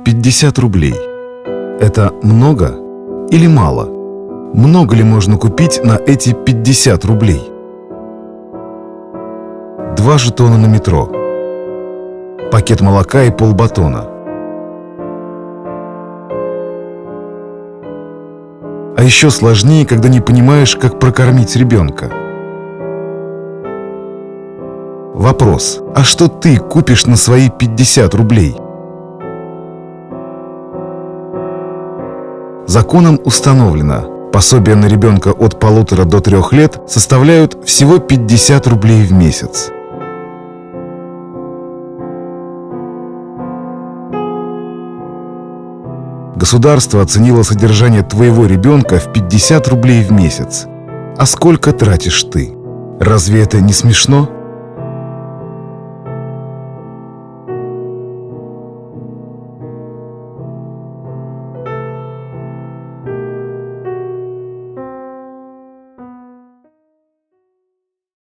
50 рублей. Это много или мало? Много ли можно купить на эти 50 рублей? 2 жетона на метро. Пакет молока и полбатона. А еще сложнее, когда не понимаешь, как прокормить ребенка. Вопрос: а что ты купишь на свои 50 рублей? Законом установлено, пособия на ребенка от 1,5 до 3 лет составляют всего 50 рублей в месяц. Государство оценило содержание твоего ребенка в 50 рублей в месяц. А сколько тратишь ты? Разве это не смешно?